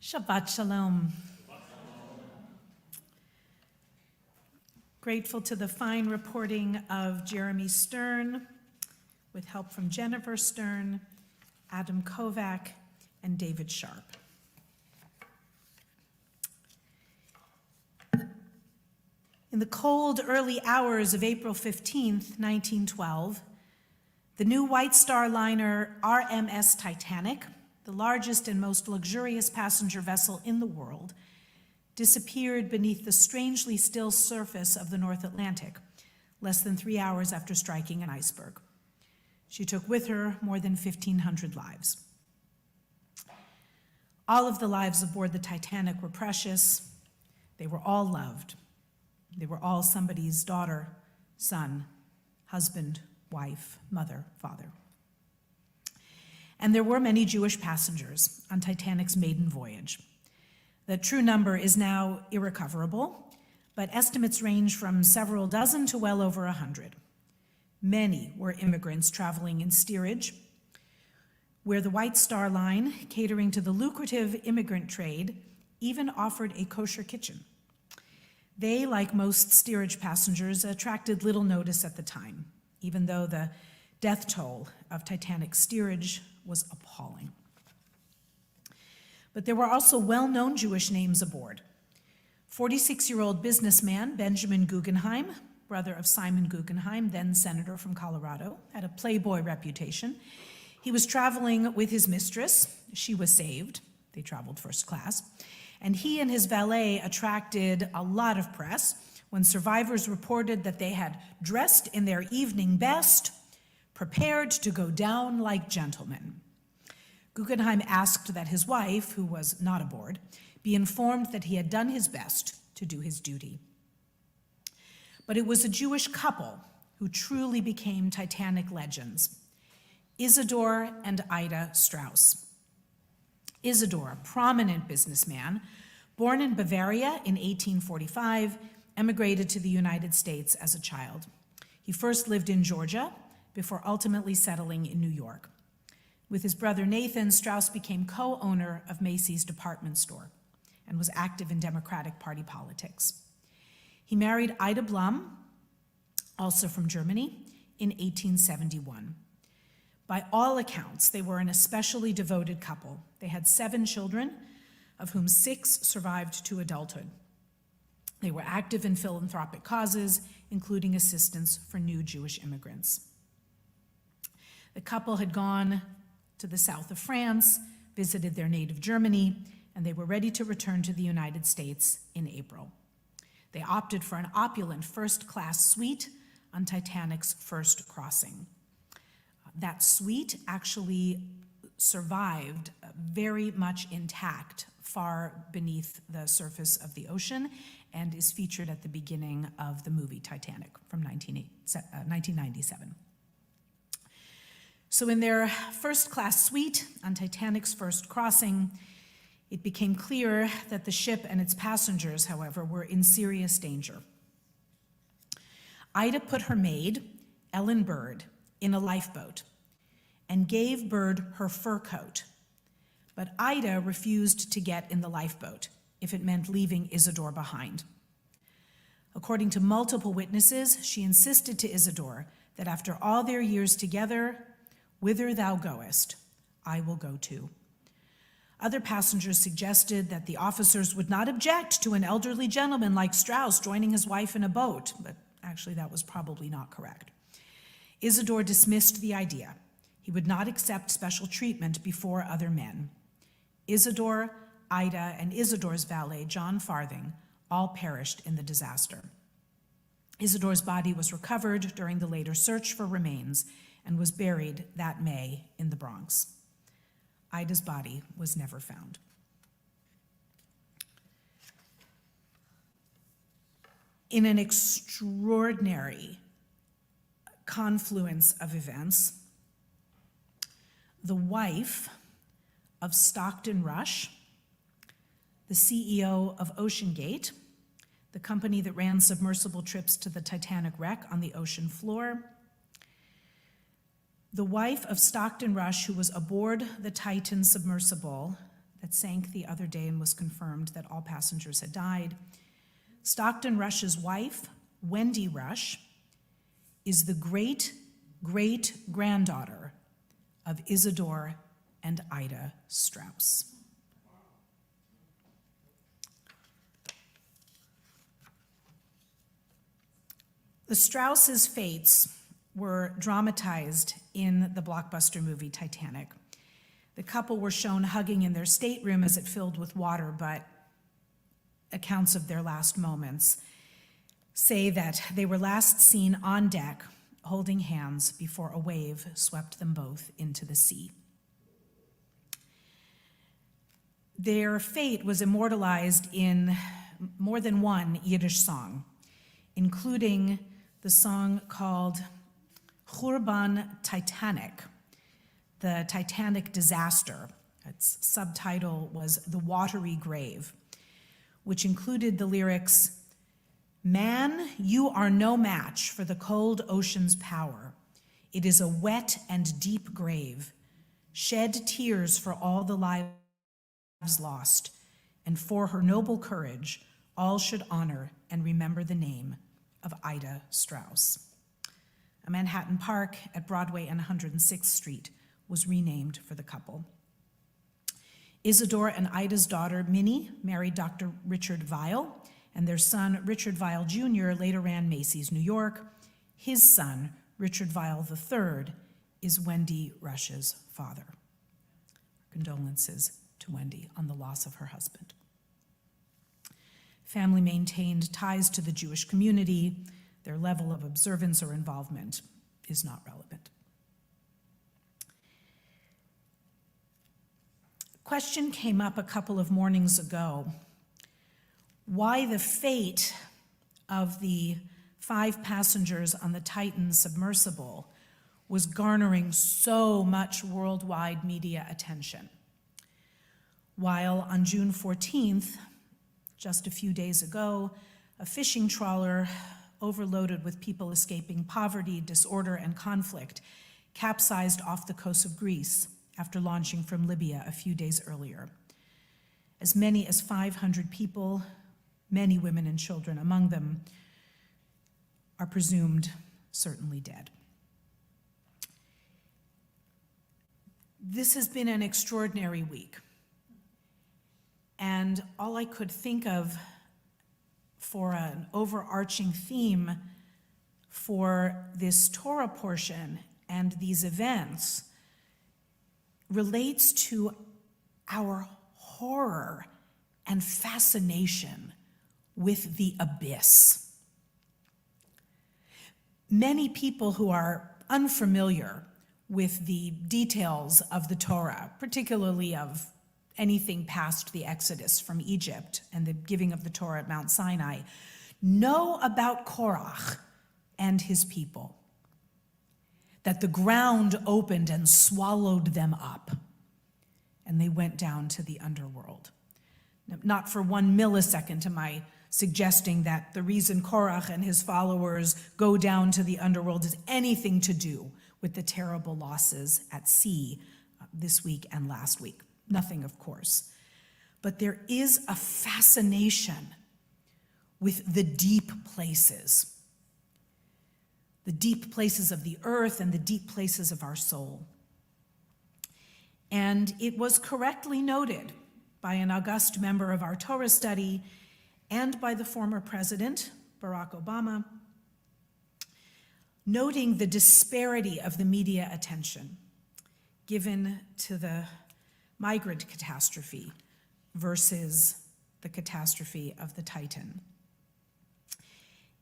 Shabbat Shalom. Grateful to the fine reporting of Jeremy Stern, with help from Jennifer Stern, Adam Kovac, and David Sharp. In the cold early hours of April 15th, 1912, the new White Star liner RMS Titanic, the largest and most luxurious passenger vessel in the world, disappeared beneath the strangely still surface of the North Atlantic, less than 3 hours after striking an iceberg. She took with her more than 1,500 lives. All of the lives aboard the Titanic were precious. They were all loved. They were all somebody's daughter, son, husband, wife, mother, father. And there were many Jewish passengers on Titanic's maiden voyage. The true number is now irrecoverable, but estimates range from several dozen to well over 100. Many were immigrants traveling in steerage, where the White Star Line, catering to the lucrative immigrant trade, even offered a kosher kitchen. They, like most steerage passengers, attracted little notice at the time, even though the death toll of Titanic steerage was appalling. But there were also well-known Jewish names aboard. 46-year-old businessman Benjamin Guggenheim, brother of Simon Guggenheim, then senator from Colorado, had a playboy reputation. He was traveling with his mistress. She was saved. They traveled first class. And he and his valet attracted a lot of press when survivors reported that they had dressed in their evening best, prepared to go down like gentlemen. Guggenheim asked that his wife, who was not aboard, be informed that he had done his best to do his duty. But it was a Jewish couple who truly became Titanic legends, Isidore and Ida Strauss. Isidore, a prominent businessman, born in Bavaria in 1845, emigrated to the United States as a child. He first lived in Georgia before ultimately settling in New York. With his brother Nathan, Strauss became co-owner of Macy's department store and was active in Democratic Party politics. He married Ida Blum, also from Germany, in 1871. By all accounts, they were an especially devoted couple. They had 7 children, of whom 6 survived to adulthood. They were active in philanthropic causes, including assistance for new Jewish immigrants. The couple had gone to the south of France, visited their native Germany, and they were ready to return to the United States in April. They opted for an opulent first-class suite on Titanic's first crossing. That suite actually survived very much intact, far beneath the surface of the ocean, and is featured at the beginning of the movie Titanic from 1997. So in their first-class suite on Titanic's first crossing, it became clear that the ship and its passengers, however, were in serious danger. Ida put her maid, Ellen Bird, in a lifeboat and gave Bird her fur coat. But Ida refused to get in the lifeboat if it meant leaving Isidore behind. According to multiple witnesses, she insisted to Isidore that after all their years together, "Whither thou goest, I will go too." Other passengers suggested that the officers would not object to an elderly gentleman like Strauss joining his wife in a boat, but actually that was probably not correct. Isidore dismissed the idea. He would not accept special treatment before other men. Isidore, Ida, and Isidore's valet, John Farthing, all perished in the disaster. Isidore's body was recovered during the later search for remains and was buried that May in the Bronx. Ida's body was never found. In an extraordinary confluence of events, the wife of Stockton Rush, the CEO of OceanGate, the company that ran submersible trips to the Titanic wreck on the ocean floor, the wife of Stockton Rush, who was aboard the Titan submersible that sank the other day and was confirmed that all passengers had died. Stockton Rush's wife, Wendy Rush, is the great-great-granddaughter of Isidore and Ida Strauss. The Strausses' fates were dramatized in the blockbuster movie Titanic. The couple were shown hugging in their stateroom as it filled with water, but accounts of their last moments say that they were last seen on deck holding hands before a wave swept them both into the sea. Their fate was immortalized in more than one Yiddish song, including the song called Churban Titanic, the Titanic disaster. Its subtitle was The Watery Grave, which included the lyrics, "Man, you are no match for the cold ocean's power. It is a wet and deep grave. Shed tears for all the lives lost, and for her noble courage, all should honor and remember the name of Ida Strauss." A Manhattan Park at Broadway and 106th Street was renamed for the couple. Isidore and Ida's daughter, Minnie, married Dr. Richard Weil, and their son, Richard Weil Jr., later ran Macy's New York. His son, Richard Weil III, is Wendy Rush's father. Condolences to Wendy on the loss of her husband. Family maintained ties to the Jewish community. Their level of observance or involvement is not relevant. Question came up a couple of mornings ago, why the fate of the 5 passengers on the Titan submersible was garnering so much worldwide media attention. While on June 14th, just a few days ago, a fishing trawler overloaded with people escaping poverty, disorder, and conflict capsized off the coast of Greece after launching from Libya a few days earlier. As many as 500 people, many women and children among them, are presumed certainly dead. This has been an extraordinary week, and all I could think of for an overarching theme for this Torah portion and these events relates to our horror and fascination with the abyss. Many people who are unfamiliar with the details of the Torah, particularly of anything past the Exodus from Egypt and the giving of the Torah at Mount Sinai, know about Korach and his people, that the ground opened and swallowed them up, and they went down to the underworld. Now, not for 1 millisecond am I suggesting that the reason Korach and his followers go down to the underworld is anything to do with the terrible losses at sea this week and last week. Nothing, of course. But there is a fascination with the deep places of the earth and the deep places of our soul. And it was correctly noted by an august member of our Torah study and by the former president, Barack Obama, noting the disparity of the media attention given to the migrant catastrophe versus the catastrophe of the Titan.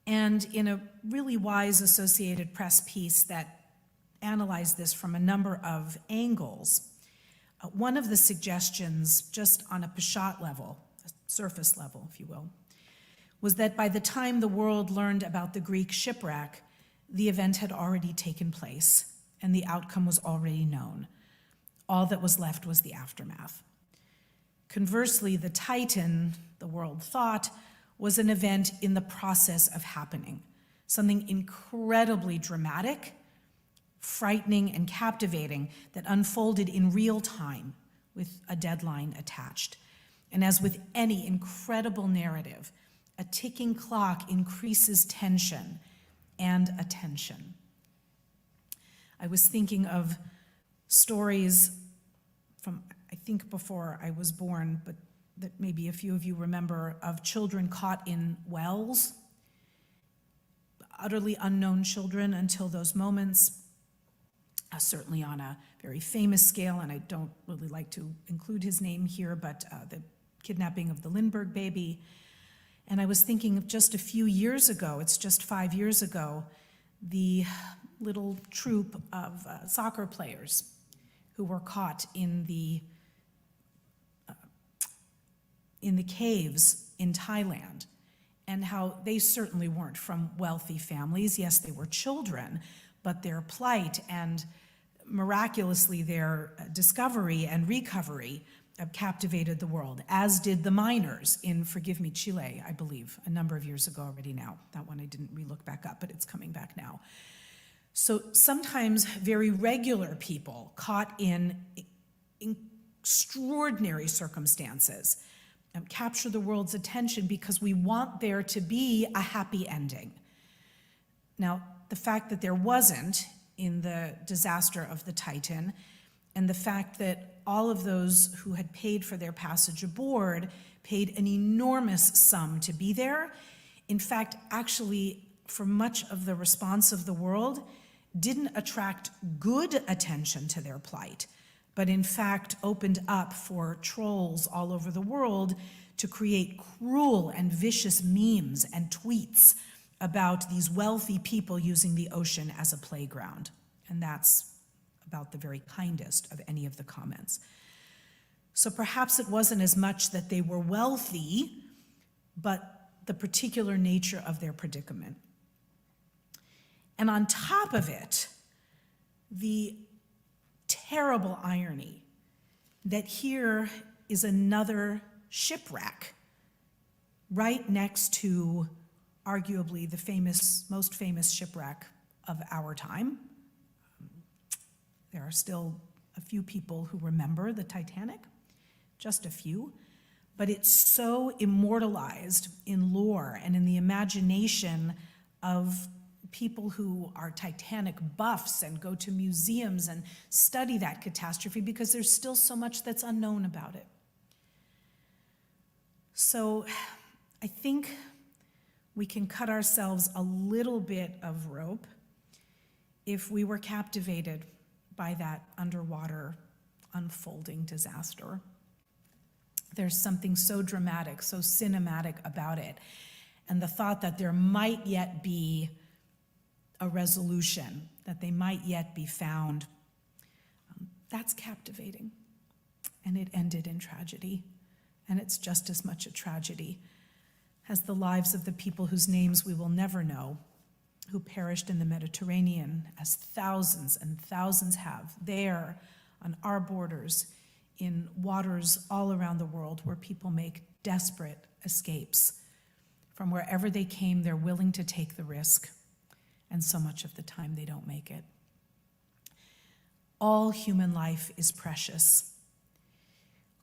And in a really wise Associated Press piece that analyzed this from a number of angles, one of the suggestions, just on a peshat level, a surface level, if you will, was that by the time the world learned about the Greek shipwreck, the event had already taken place and the outcome was already known. All that was left was the aftermath. Conversely, the Titan, the world thought, was an event in the process of happening, something incredibly dramatic, frightening, and captivating that unfolded in real time with a deadline attached. And as with any incredible narrative, a ticking clock increases tension and attention. I was thinking of stories from, I think before I was born, but that maybe a few of you remember, of children caught in wells, utterly unknown children until those moments, certainly on a very famous scale, and I don't really like to include his name here, but the kidnapping of the Lindbergh baby. And I was thinking of just a few years ago, it's just 5 years ago, the little troop of soccer players who were caught in the caves in Thailand, and how they certainly weren't from wealthy families. Yes, they were children, but their plight and miraculously their discovery and recovery captivated the world, as did the miners in, forgive me, Chile, I believe, a number of years ago already now. That one I didn't re-look back up, but it's coming back now. So sometimes very regular people caught in extraordinary circumstances capture the world's attention because we want there to be a happy ending. Now, the fact that there wasn't in the disaster of the Titan, and the fact that all of those who had paid for their passage aboard paid an enormous sum to be there, in fact, actually, for much of the response of the world, didn't attract good attention to their plight, but in fact opened up for trolls all over the world to create cruel and vicious memes and tweets about these wealthy people using the ocean as a playground. And that's about the very kindest of any of the comments. So perhaps it wasn't as much that they were wealthy, but the particular nature of their predicament. And on top of it, the terrible irony that here is another shipwreck right next to arguably the most famous shipwreck of our time. There are still a few people who remember the Titanic, just a few, but it's so immortalized in lore and in the imagination of people who are Titanic buffs and go to museums and study that catastrophe because there's still so much that's unknown about it. So I think we can cut ourselves a little bit of rope if we were captivated by that underwater unfolding disaster. There's something so dramatic, so cinematic about it. And the thought that there might yet be a resolution, that they might yet be found, that's captivating. And it ended in tragedy. And it's just as much a tragedy as the lives of the people whose names we will never know, who perished in the Mediterranean, as thousands and thousands have there on our borders, in waters all around the world where people make desperate escapes. From wherever they came, they're willing to take the risk, and so much of the time they don't make it. All human life is precious.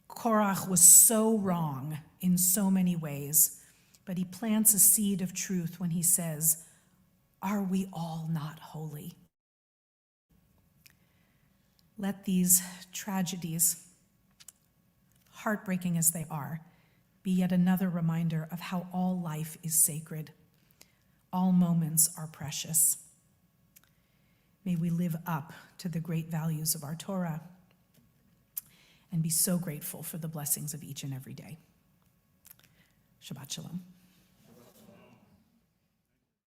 Korach was so wrong in so many ways, but he plants a seed of truth when he says, "Are we all not holy?" Let these tragedies, heartbreaking as they are, be yet another reminder of how all life is sacred. All moments are precious. May we live up to the great values of our Torah and be so grateful for the blessings of each and every day. Shabbat Shalom.